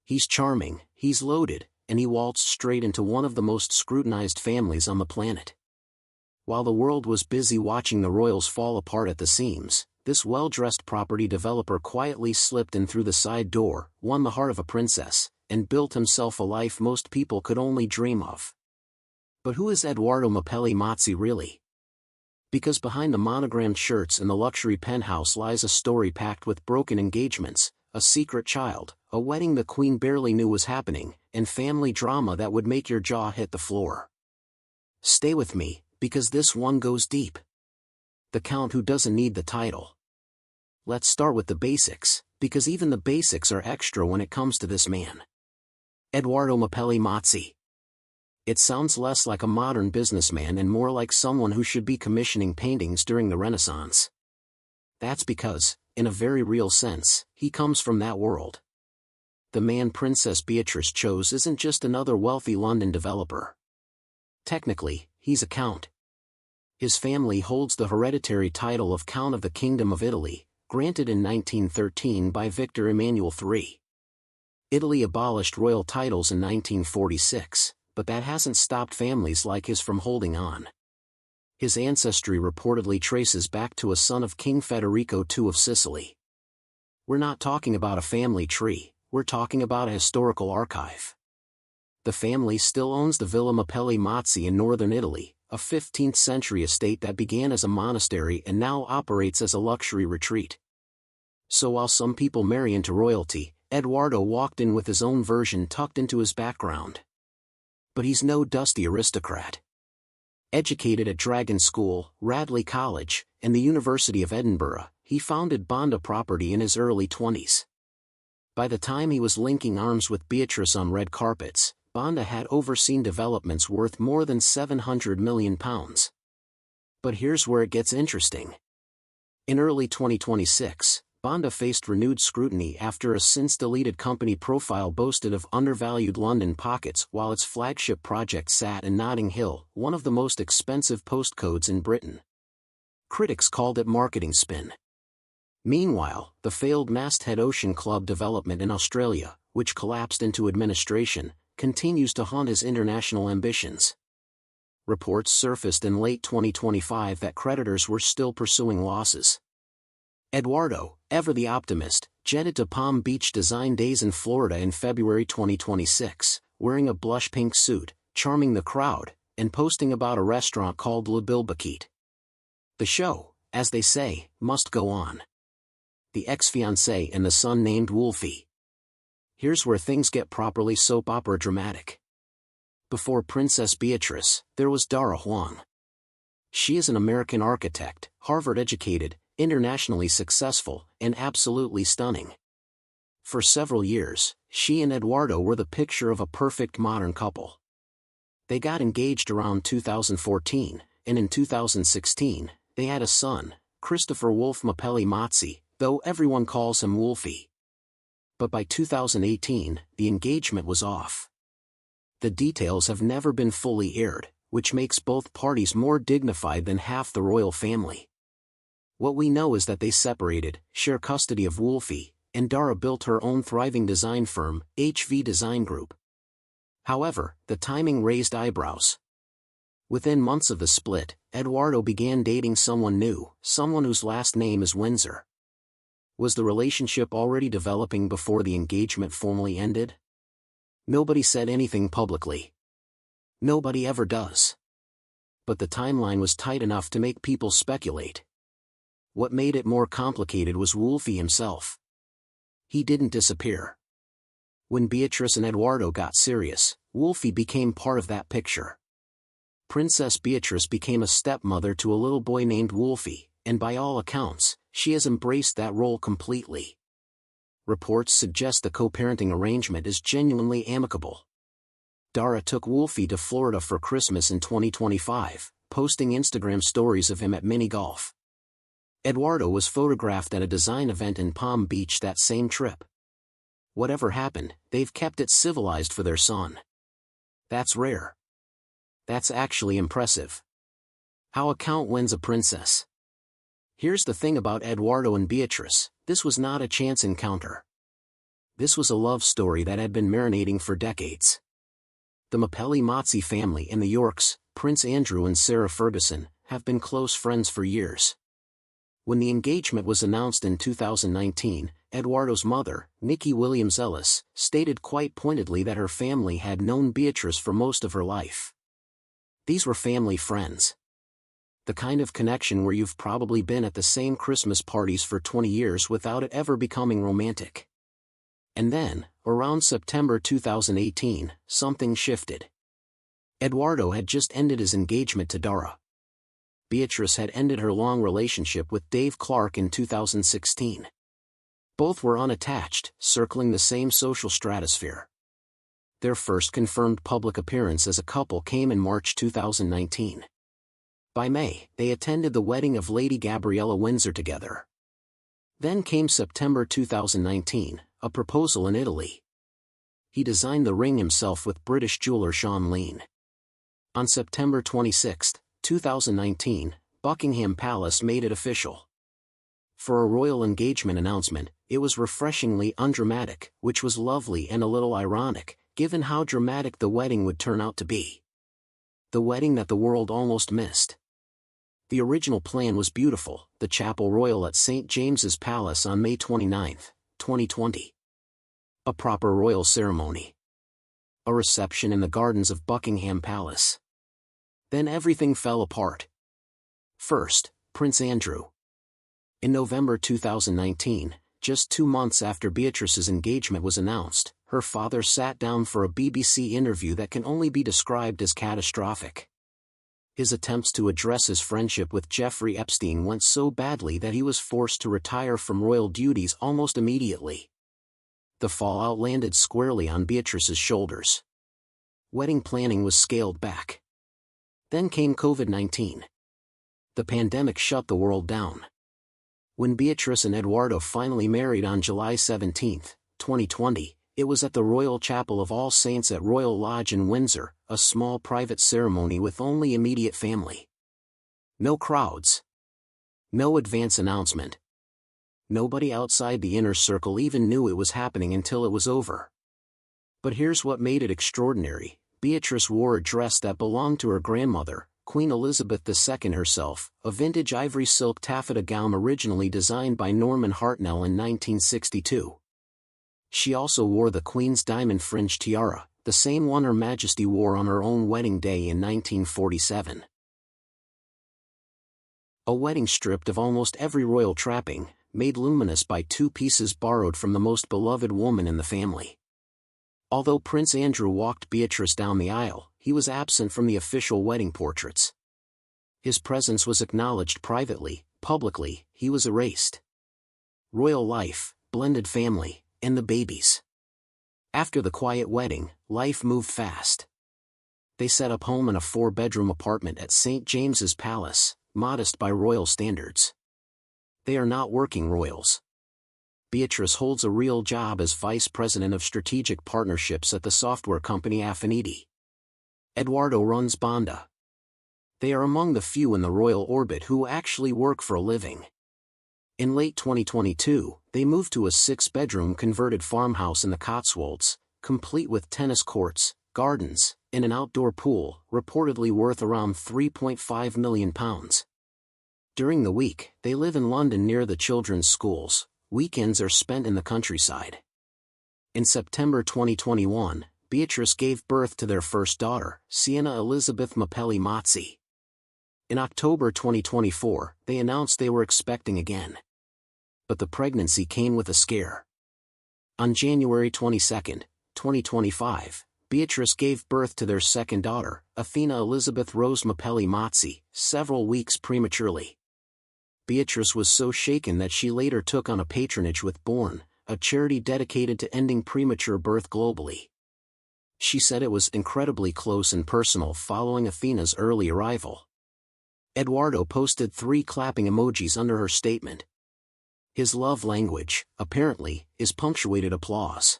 He's charming, he's loaded, and he waltzed straight into one of the most scrutinized families on the planet. While the world was busy watching the royals fall apart at the seams, this well-dressed property developer quietly slipped in through the side door, won the heart of a princess, and built himself a life most people could only dream of. But who is Edoardo Mapelli Mozzi really? Because behind the monogrammed shirts and the luxury penthouse lies a story packed with broken engagements, a secret child, a wedding the queen barely knew was happening, and family drama that would make your jaw hit the floor. Stay with me, because this one goes deep. The Count who doesn't need the title. Let's start with the basics, because even the basics are extra when it comes to this man. Edoardo Mapelli Mozzi. It sounds less like a modern businessman and more like someone who should be commissioning paintings during the Renaissance. That's because, in a very real sense, he comes from that world. The man Princess Beatrice chose isn't just another wealthy London developer. Technically, he's a count. His family holds the hereditary title of Count of the Kingdom of Italy, granted in 1913 by Victor Emmanuel III. Italy abolished royal titles in 1946, but that hasn't stopped families like his from holding on. His ancestry reportedly traces back to a son of King Federico II of Sicily. We're not talking about a family tree, we're talking about a historical archive. The family still owns the Villa Mapelli Mozzi in northern Italy, a 15th-century estate that began as a monastery and now operates as a luxury retreat. So while some people marry into royalty, Edoardo walked in with his own version tucked into his background. But he's no dusty aristocrat. Educated at Dragon School, Radley College, and the University of Edinburgh, he founded Bonda Property in his early 20s. By the time he was linking arms with Beatrice on red carpets, Bonda had overseen developments worth more than £700 million. But here's where it gets interesting. In early 2026, Bonda faced renewed scrutiny after a since-deleted company profile boasted of undervalued London pockets while its flagship project sat in Notting Hill, one of the most expensive postcodes in Britain. Critics called it marketing spin. Meanwhile, the failed Masthead Ocean Club development in Australia, which collapsed into administration, continues to haunt his international ambitions. Reports surfaced in late 2025 that creditors were still pursuing losses. Edoardo, ever the optimist, jetted to Palm Beach Design Days in Florida in February 2026, wearing a blush pink suit, charming the crowd, and posting about a restaurant called Le Bilbaquet. The show, as they say, must go on. The ex-fiancée and the son named Wolfie. Here's where things get properly soap opera dramatic. Before Princess Beatrice, there was Dara Huang. She is an American architect, Harvard-educated, internationally successful, and absolutely stunning. For several years, she and Edoardo were the picture of a perfect modern couple. They got engaged around 2014, and in 2016, they had a son, Christopher Wolf Mapelli Mozzi, though everyone calls him Wolfie. But by 2018, the engagement was off. The details have never been fully aired, which makes both parties more dignified than half the royal family. What we know is that they separated, share custody of Wolfie, and Dara built her own thriving design firm, HV Design Group. However, the timing raised eyebrows. Within months of the split, Edoardo began dating someone new, someone whose last name is Windsor. Was the relationship already developing before the engagement formally ended? Nobody said anything publicly. Nobody ever does. But the timeline was tight enough to make people speculate. What made it more complicated was Wolfie himself. He didn't disappear. When Beatrice and Edoardo got serious, Wolfie became part of that picture. Princess Beatrice became a stepmother to a little boy named Wolfie, and by all accounts, she has embraced that role completely. Reports suggest the co-parenting arrangement is genuinely amicable. Dara took Wolfie to Florida for Christmas in 2025, posting Instagram stories of him at mini-golf. Edoardo was photographed at a design event in Palm Beach that same trip. Whatever happened, they've kept it civilized for their son. That's rare. That's actually impressive. How a count wins a princess. Here's the thing about Edoardo and Beatrice, this was not a chance encounter. This was a love story that had been marinating for decades. The Mapelli Mozzi family and the Yorks, Prince Andrew and Sarah Ferguson, have been close friends for years. When the engagement was announced in 2019, Edoardo's mother, Nikki Williams-Ellis, stated quite pointedly that her family had known Beatrice for most of her life. These were family friends. The kind of connection where you've probably been at the same Christmas parties for 20 years without it ever becoming romantic. And then, around September 2018, something shifted. Edoardo had just ended his engagement to Dara. Beatrice had ended her long relationship with Dave Clark in 2016. Both were unattached, circling the same social stratosphere. Their first confirmed public appearance as a couple came in March 2019. By May, they attended the wedding of Lady Gabriella Windsor together. Then came September 2019, a proposal in Italy. He designed the ring himself with British jeweler Sean Lean. On September 26, 2019, Buckingham Palace made it official. For a royal engagement announcement, it was refreshingly undramatic, which was lovely and a little ironic, given how dramatic the wedding would turn out to be. The wedding that the world almost missed. The original plan was beautiful, the Chapel Royal at St. James's Palace on May 29, 2020. A proper royal ceremony. A reception in the gardens of Buckingham Palace. Then everything fell apart. First, Prince Andrew. In November 2019, just 2 months after Beatrice's engagement was announced, her father sat down for a BBC interview that can only be described as catastrophic. His attempts to address his friendship with Jeffrey Epstein went so badly that he was forced to retire from royal duties almost immediately. The fallout landed squarely on Beatrice's shoulders. Wedding planning was scaled back. Then came COVID-19. The pandemic shut the world down. When Beatrice and Edoardo finally married on July 17, 2020, it was at the Royal Chapel of All Saints at Royal Lodge in Windsor, a small private ceremony with only immediate family. No crowds. No advance announcement. Nobody outside the inner circle even knew it was happening until it was over. But here's what made it extraordinary. Beatrice wore a dress that belonged to her grandmother, Queen Elizabeth II herself, a vintage ivory silk taffeta gown originally designed by Norman Hartnell in 1962. She also wore the Queen's diamond fringe tiara, the same one Her Majesty wore on her own wedding day in 1947. A wedding stripped of almost every royal trapping, made luminous by 2 pieces borrowed from the most beloved woman in the family. Although Prince Andrew walked Beatrice down the aisle, he was absent from the official wedding portraits. His presence was acknowledged privately, publicly, he was erased. Royal life, blended family, and the babies. After the quiet wedding, life moved fast. They set up home in a 4-bedroom apartment at St. James's Palace, modest by royal standards. They are not working royals. Beatrice holds a real job as Vice President of Strategic Partnerships at the software company Affinity. Edoardo runs Bonda. They are among the few in the royal orbit who actually work for a living. In late 2022, they moved to a 6-bedroom converted farmhouse in the Cotswolds, complete with tennis courts, gardens, and an outdoor pool, reportedly worth around £3.5 million. During the week, they live in London near the children's schools. Weekends are spent in the countryside. In September 2021, Beatrice gave birth to their first daughter, Sienna Elizabeth Mapelli Mozzi. In October 2024, they announced they were expecting again. But the pregnancy came with a scare. On January 22, 2025, Beatrice gave birth to their second daughter, Athena Elizabeth Rose Mapelli Mozzi, several weeks prematurely. Beatrice was so shaken that she later took on a patronage with Born, a charity dedicated to ending premature birth globally. She said it was incredibly close and personal following Athena's early arrival. Edoardo posted 3 clapping emojis under her statement. His love language, apparently, is punctuated applause.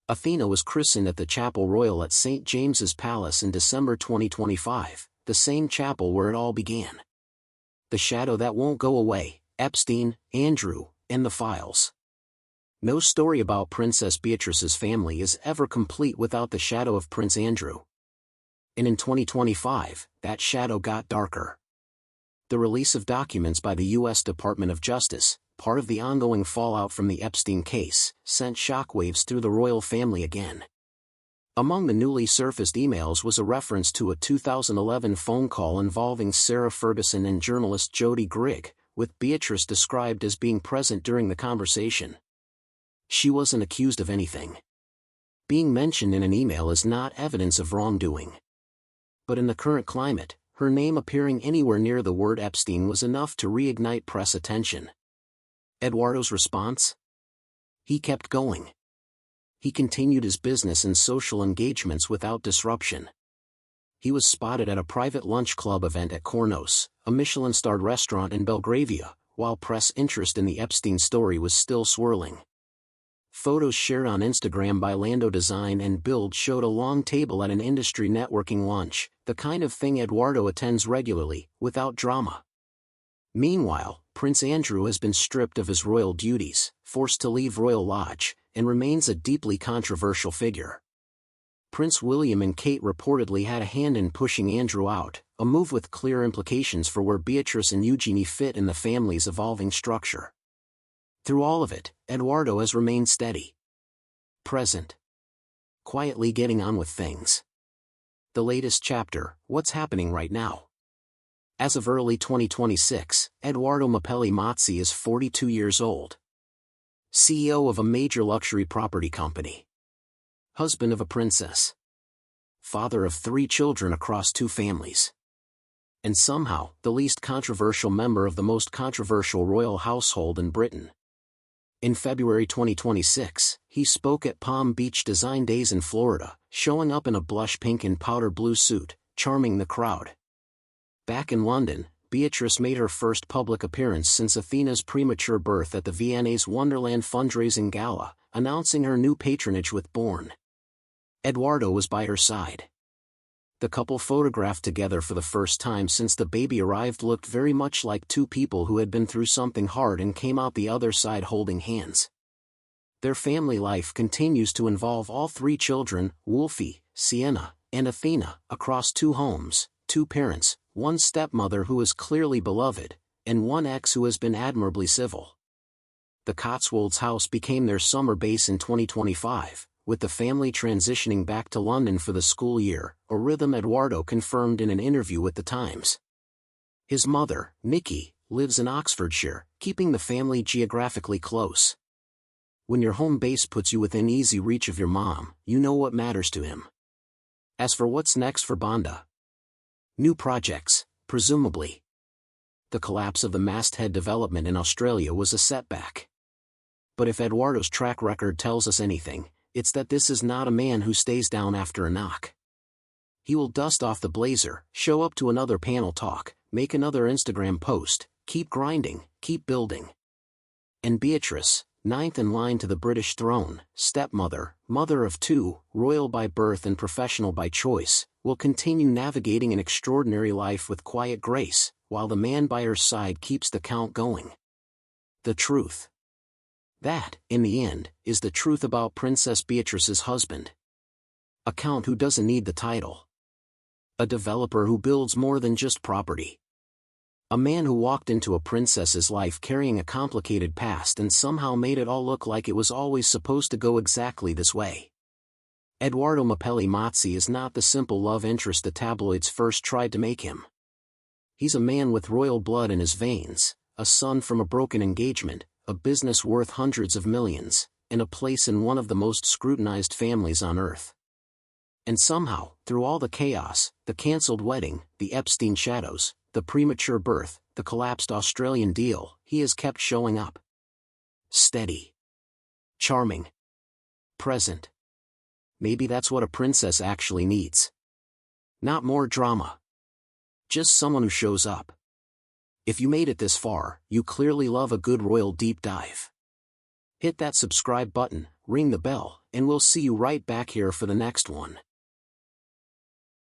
Athena was christened at the Chapel Royal at St. James's Palace in December 2025, the same chapel where it all began. The shadow that won't go away, Epstein, Andrew, and the files. No story about Princess Beatrice's family is ever complete without the shadow of Prince Andrew. And in 2025, that shadow got darker. The release of documents by the U.S. Department of Justice, part of the ongoing fallout from the Epstein case, sent shockwaves through the royal family again. Among the newly surfaced emails was a reference to a 2011 phone call involving Sarah Ferguson and journalist Jody Grigg, with Beatrice described as being present during the conversation. She wasn't accused of anything. Being mentioned in an email is not evidence of wrongdoing. But in the current climate, her name appearing anywhere near the word Epstein was enough to reignite press attention. Edoardo's response? He kept going. He continued his business and social engagements without disruption. He was spotted at a private lunch club event at Kornos, a Michelin-starred restaurant in Belgravia, while press interest in the Epstein story was still swirling. Photos shared on Instagram by Lando Design and Build showed a long table at an industry networking lunch, the kind of thing Edoardo attends regularly, without drama. Meanwhile, Prince Andrew has been stripped of his royal duties, forced to leave Royal Lodge, and remains a deeply controversial figure. Prince William and Kate reportedly had a hand in pushing Andrew out, a move with clear implications for where Beatrice and Eugenie fit in the family's evolving structure. Through all of it, Edoardo has remained steady. Present. Quietly getting on with things. The latest chapter, what's happening right now? As of early 2026, Edoardo Mapelli Mozzi is 42 years old. CEO of a major luxury property company. Husband of a princess. Father of 3 children across 2 families. And somehow, the least controversial member of the most controversial royal household in Britain. In February 2026, he spoke at Palm Beach Design Days in Florida, showing up in a blush pink and powder blue suit, charming the crowd. Back in London, Beatrice made her first public appearance since Athena's premature birth at the V&A's Wonderland fundraising gala, announcing her new patronage with Born. Edoardo was by her side. The couple photographed together for the first time since the baby arrived looked very much like 2 people who had been through something hard and came out the other side holding hands. Their family life continues to involve all 3 children, Wolfie, Sienna, and Athena, across 2 homes, 2 parents, 1 stepmother who is clearly beloved, and 1 ex who has been admirably civil. The Cotswolds house became their summer base in 2025, with the family transitioning back to London for the school year, a rhythm Edoardo confirmed in an interview with The Times. His mother, Nikki, lives in Oxfordshire, keeping the family geographically close. When your home base puts you within easy reach of your mom, you know what matters to him. As for what's next for Banda? New projects, presumably. The collapse of the masthead development in Australia was a setback. But if Edoardo's track record tells us anything, it's that this is not a man who stays down after a knock. He will dust off the blazer, show up to another panel talk, make another Instagram post, keep grinding, keep building. And Beatrice, 9th in line to the British throne, stepmother, mother of 2, royal by birth and professional by choice, will continue navigating an extraordinary life with quiet grace, while the man by her side keeps the count going. The truth. That, in the end, is the truth about Princess Beatrice's husband. A count who doesn't need the title. A developer who builds more than just property. A man who walked into a princess's life carrying a complicated past and somehow made it all look like it was always supposed to go exactly this way. Edoardo Mapelli Mozzi is not the simple love interest the tabloids first tried to make him. He's a man with royal blood in his veins, a son from a broken engagement, a business worth hundreds of millions, and a place in one of the most scrutinized families on earth. And somehow, through all the chaos, the cancelled wedding, the Epstein shadows, the premature birth, the collapsed Australian deal, he has kept showing up. Steady. Charming. Present. Maybe that's what a princess actually needs. Not more drama. Just someone who shows up. If you made it this far, you clearly love a good royal deep dive. Hit that subscribe button, ring the bell, and we'll see you right back here for the next one.